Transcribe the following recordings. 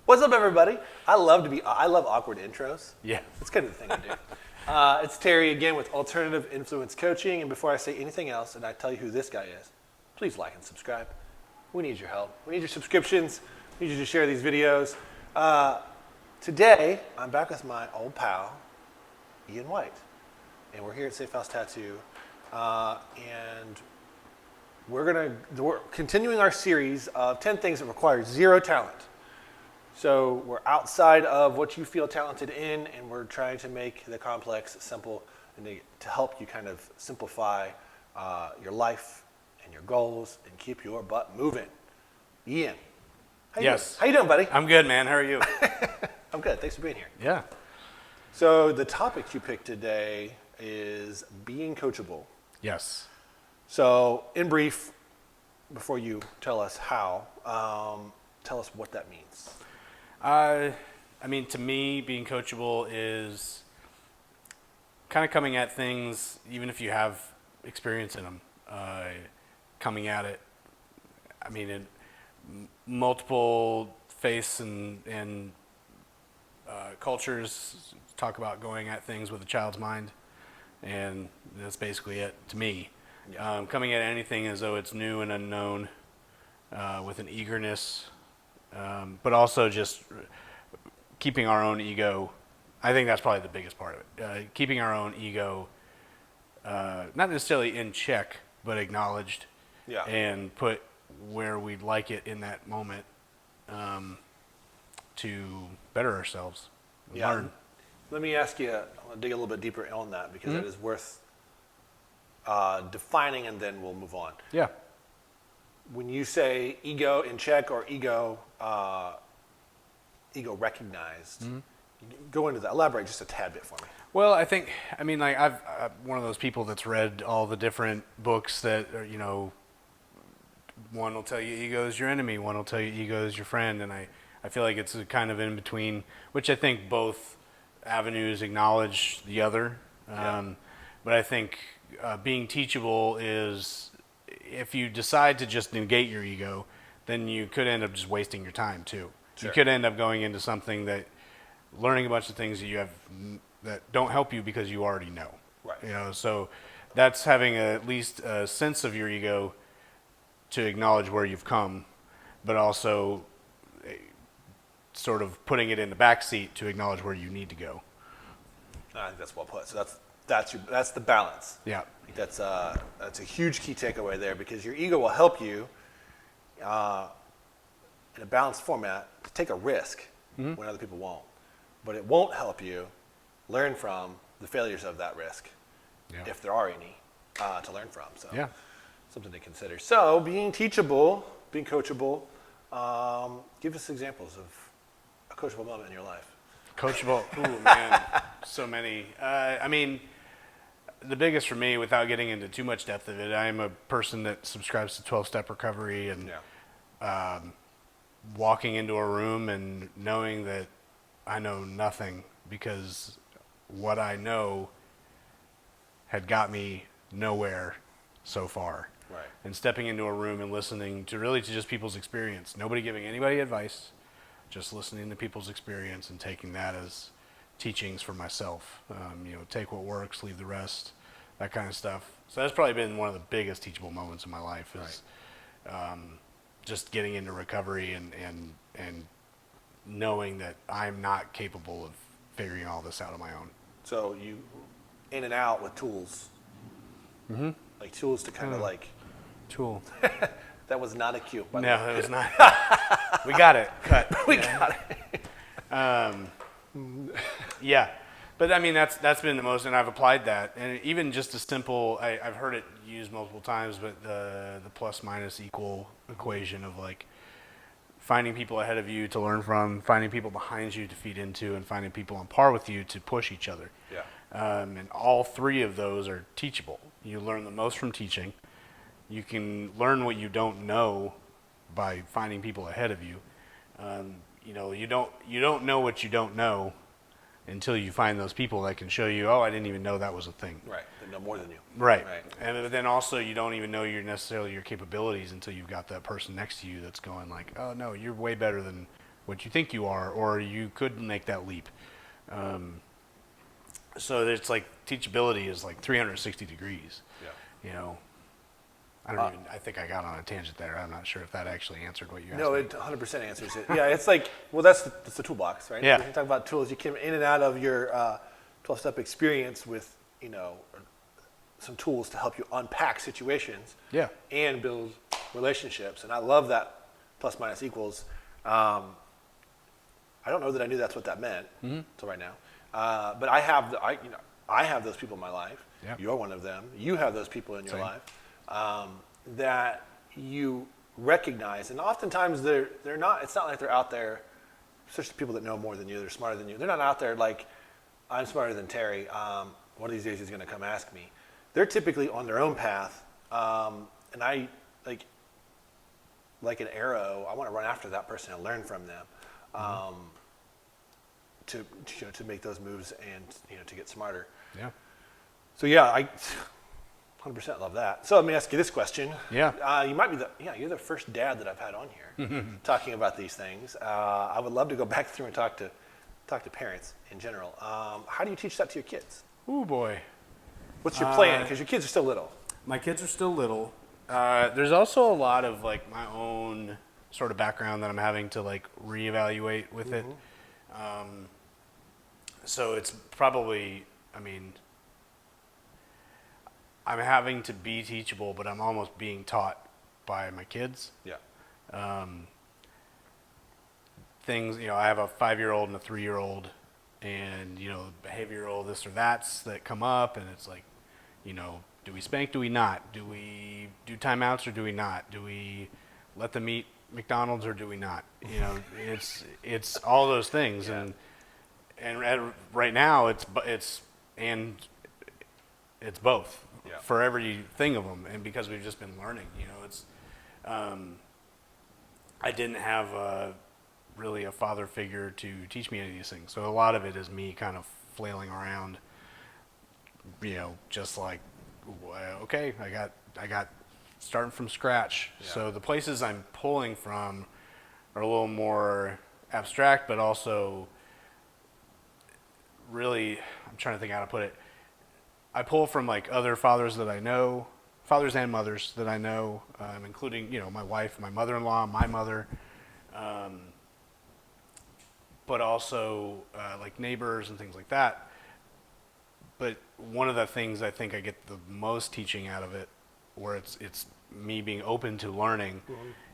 What's up, everybody? I love awkward intros. Yeah. It's kind of the thing I do. It's Terry again with Alternative Influence Coaching. And before I say anything else and I tell you who this guy is, please like and subscribe. We need your help. We need your subscriptions. We need you to share these videos. Today, I'm back with my old pal, Ian White. And we're here at Safe House Tattoo. And we're continuing our series of 10 things that require zero talent. So we're outside of what you feel talented in, and we're trying to make the complex simple and to help you kind of simplify your life and your goals and keep your butt moving. Ian, how you doing, buddy? I'm good, man. How are you? I'm good. Thanks for being here. Yeah. So the topic you picked today is being coachable. Yes. So in brief, before you tell us how, tell us what that means. To me, being coachable is kind of coming at things, even if you have experience in them, coming at it, in multiple faiths and cultures talk about going at things with a child's mind, and that's basically it to me. Yeah. Coming at anything as though it's new and unknown, with an eagerness, but also just keeping our own ego. I think that's probably the biggest part of it. Keeping our own ego, not necessarily in check, but acknowledged, and put where we'd like it in that moment, to better ourselves, learn. Let me ask you, I want to dig a little bit deeper on that because that is worth defining, and then we'll move on. Yeah. When you say ego in check or ego recognized, go into that. Elaborate just a tad bit for me. Well, I think, I'm one of those people that's read all the different books that are, one will tell you ego is your enemy, one will tell you ego is your friend, and I feel like it's a kind of in between, which I think both avenues acknowledge the other. But I think being teachable is, if you decide to just negate your ego, then you could end up just wasting your time too. Sure. You could end up going into something learning a bunch of things that you have that don't help you because you already know. Right. So that's having at least a sense of your ego to acknowledge where you've come, but also sort of putting it in the back seat to acknowledge where you need to go. I think that's well put. So that's the balance. Yeah. I think that's a huge key takeaway there, because your ego will help you in a balanced format to take a risk when other people won't, but it won't help you learn from the failures of that risk, if there are any to learn from. So something to consider. So being teachable, being coachable, give us examples of a coachable moment in your life. Coachable, ooh man, so many. The biggest for me, without getting into too much depth of it, I'm a person that subscribes to 12-step recovery, and walking into a room and knowing that I know nothing, because what I know had got me nowhere so far. Right. And stepping into a room and listening to just people's experience, nobody giving anybody advice, just listening to people's experience and taking that as teachings for myself. Take what works, leave the rest, that kind of stuff. So that's probably been one of the biggest teachable moments in my life, is just getting into recovery and knowing that I'm not capable of figuring all this out on my own. So you in and out with tools. Mm-hmm. Like tools to kind of like... Tool. That was not a cue. No, it was not. We got it. Cut. We got it. But that's been the most, and I've applied that, and even just a simple, I've heard it used multiple times, but the plus minus equal equation of like finding people ahead of you to learn from, finding people behind you to feed into, and finding people on par with you to push each other. Yeah. And all three of those are teachable. You learn the most from teaching. You can learn what you don't know by finding people ahead of you. You don't know what you don't know until you find those people that can show you, oh, I didn't even know that was a thing. Right. They know more than you. Right. And then also you don't even know necessarily your capabilities until you've got that person next to you that's going like, oh no, you're way better than what you think you are, or you could make that leap. So it's like teachability is like 360 degrees. Yeah. You know, I think I got on a tangent there. I'm not sure if that actually answered what you asked No, me. it 100% answers it. Yeah, it's like, well, that's the toolbox, right? Yeah. When you talk about tools, you came in and out of your 12-step experience with, you know, some tools to help you unpack situations. Yeah. And build relationships. And I love that plus minus equals. I don't know that I knew that's what that meant until right now. But I have those people in my life. Yeah. You're one of them. You have those people in your Same. life that you recognize, and oftentimes they're not. It's not like they're out there. Especially people that know more than you, they're smarter than you. They're not out there like, I'm smarter than Terry. One of these days he's going to come ask me. They're typically on their own path, and I like an arrow. I want to run after that person and learn from them. To make those moves and to get smarter. Yeah. So yeah, I 100% love that. So let me ask you this question. Yeah. You might be you're the first dad that I've had on here talking about these things. I would love to go back through and talk to parents in general. How do you teach that to your kids? Ooh, boy. What's your plan? Because your kids are still little. My kids are still little. There's also a lot of like my own sort of background that I'm having to like reevaluate with it. So it's probably, I mean, I'm having to be teachable, but I'm almost being taught by my kids. Yeah. Things, I have a 5-year-old and a 3-year-old, and, behavioral this or that's that come up, and it's like, do we spank, do we not? Do we do timeouts or do we not? Do we let them eat McDonald's or do we not? It's all those things. Yeah. And right now it's both for everything of them. And because we've just been learning, I didn't have really a father figure to teach me any of these things. So a lot of it is me kind of flailing around, just like, okay, I got starting from scratch. Yeah. So the places I'm pulling from are a little more abstract, but also really, I'm trying to think how to put it. I pull from like other fathers that I know, fathers and mothers that I know, including, my wife, my mother-in-law, my mother, but also like neighbors and things like that. But one of the things I think I get the most teaching out of it, where it's me being open to learning,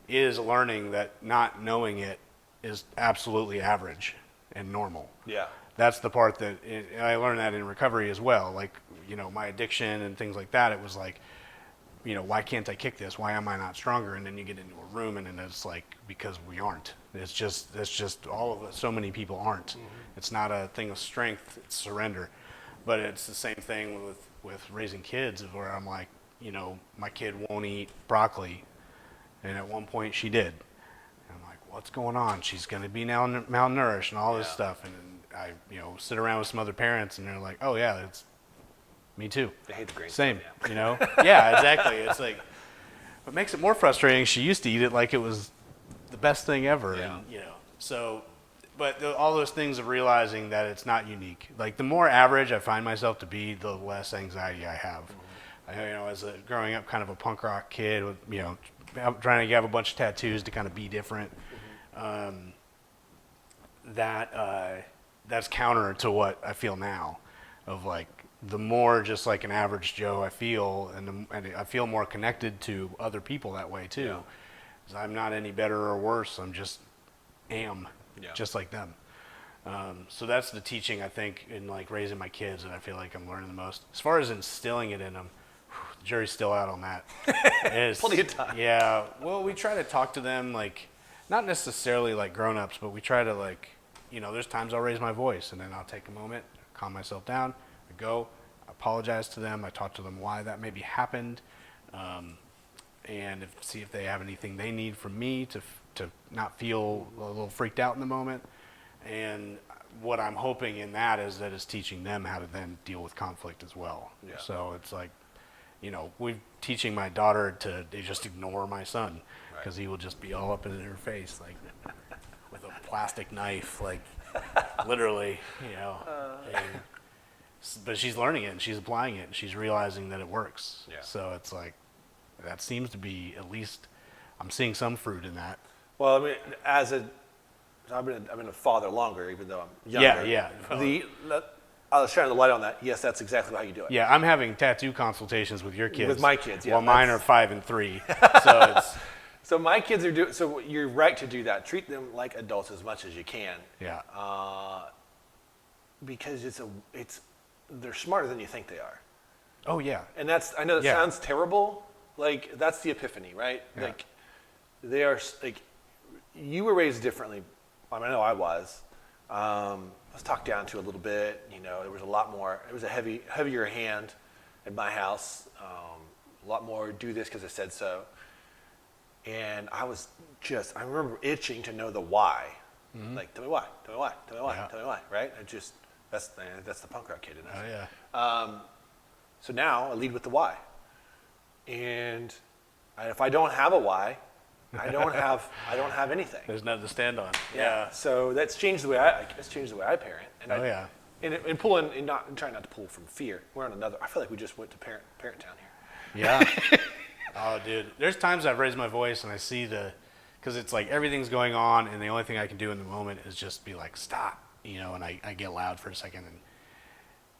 is learning that not knowing it is absolutely average and normal. Yeah. That's the part that I learned that in recovery as well. Like, my addiction and things like that, it was like, why can't I kick this? Why am I not stronger? And then you get into a room and it's like, because we aren't. It's just all of us, so many people aren't. It's not a thing of strength, it's surrender. But it's the same thing with raising kids, where I'm like, my kid won't eat broccoli. And at one point she did. And I'm like, what's going on? She's going to be now malnourished and all this stuff. And I, sit around with some other parents and they're like, oh yeah, it's me too. They hate the green Same, stuff, Yeah, exactly. It's like, what makes it more frustrating, she used to eat it like it was the best thing ever. Yeah. And, so, but all those things of realizing that it's not unique. Like the more average I find myself to be, the less anxiety I have. As growing up kind of a punk rock kid with, trying to have a bunch of tattoos to kind of be different, that's counter to what I feel now, of like, the more just like an average Joe I feel, and I feel more connected to other people that way too. Yeah. 'Cause I'm not any better or worse. I'm just Yeah. just like them. So that's the teaching, I think, in like raising my kids, and I feel like I'm learning the most. As far as instilling it in them, the jury's still out on that. Plenty of time. Yeah. Well, we try to talk to them like, not necessarily like grown-ups, but we try to like, there's times I'll raise my voice and then I'll take a moment, calm myself down, I go, apologize to them, I talk to them why that maybe happened, and see if they have anything they need from me to not feel a little freaked out in the moment. And what I'm hoping in that is that it's teaching them how to then deal with conflict as well. Yeah. So it's like, we're teaching my daughter to just ignore my son, because he will just be all up in her face, like with a plastic knife, like literally, you know. But she's learning it and she's applying it and she's realizing that it works. Yeah. So it's like, that seems to be, at least I'm seeing some fruit in that. Well, I mean, I've been a father longer, even though I'm younger. Yeah. I was shining the light on that. Yes, that's exactly how you do it. Yeah, I'm having tattoo consultations with your kids. With my kids, yeah. While mine are 5 and 3. So it's, So my kids are doing. So you're right to do that. Treat them like adults as much as you can. yeah. Because they're smarter than you think they are. Oh, yeah. And I know that Yeah. sounds terrible. Like, that's the epiphany, right? Yeah. Like, they are, like, you were raised differently. I mean, I know I was. I was talked down to a little bit. You know, there was a lot more. It was a heavier hand at my house. A lot more do this because I said so. And I remember itching to know the why. Mm-hmm. Like, tell me why, tell me why, tell me why, Yeah. tell me why, right? That's the punk rock kid in us. Oh, yeah. So now I lead with the why. And if I don't have a why, I don't have anything. There's nothing to stand on. Yeah. So that's changed the way I parent. And Yeah. And pulling and trying not to pull from fear. We're on another. I feel like we just went to parent town here. Yeah. Oh, dude. There's times I've raised my voice and I see because it's like everything's going on and the only thing I can do in the moment is just be like, stop, you know, and I get loud for a second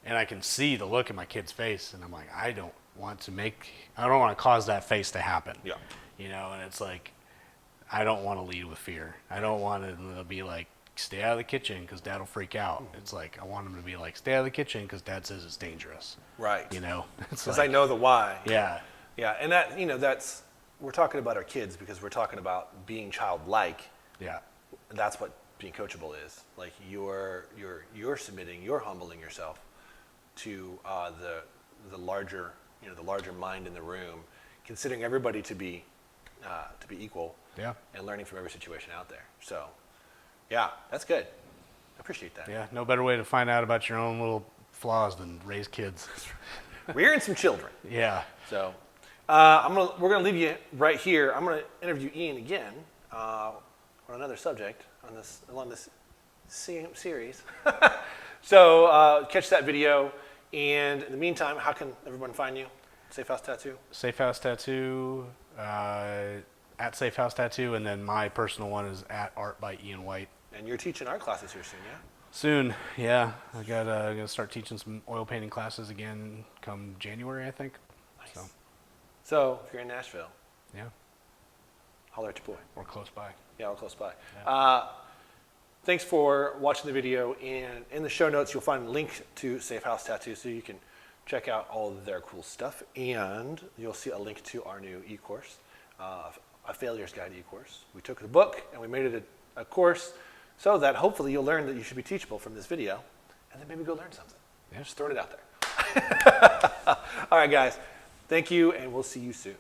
and I can see the look in my kid's face and I'm like, I don't want to cause that face to happen. Yeah. You know, and it's like, I don't want to lead with fear. I don't want to be like, stay out of the kitchen because dad will freak out. Mm-hmm. It's like, I want him to be like, stay out of the kitchen because dad says it's dangerous. Right. You know? Because I know the why. Yeah. Yeah, and we're talking about our kids because we're talking about being childlike. Yeah. That's what being coachable is. Like you're submitting, you're humbling yourself to the larger mind in the room, considering everybody to be equal. Yeah. And learning from every situation out there. So, yeah, that's good. I appreciate that. Yeah. No better way to find out about your own little flaws than raise kids. Rearing some children. Yeah. So. We're gonna leave you right here. I'm gonna interview Ian again on another subject along this series. So catch that video. And in the meantime, how can everyone find you? Safe House Tattoo. Safe House Tattoo at Safe House Tattoo, and then my personal one is at Art by Ian White. And you're teaching art classes here soon, yeah? Soon, yeah. I got gonna start teaching some oil painting classes again come January, I think. Nice. So if you're in Nashville, yeah, holler at your boy. Or close by. Yeah, or close by. Yeah. Thanks for watching the video. And in the show notes, you'll find a link to Safe House Tattoo so you can check out all of their cool stuff. And you'll see a link to our new e-course, a Failures Guide e-course. We took the book and we made it a course so that hopefully you'll learn that you should be teachable from this video and then maybe go learn something. Yeah. Just throwing it out there. All right, guys. Thank you, and we'll see you soon.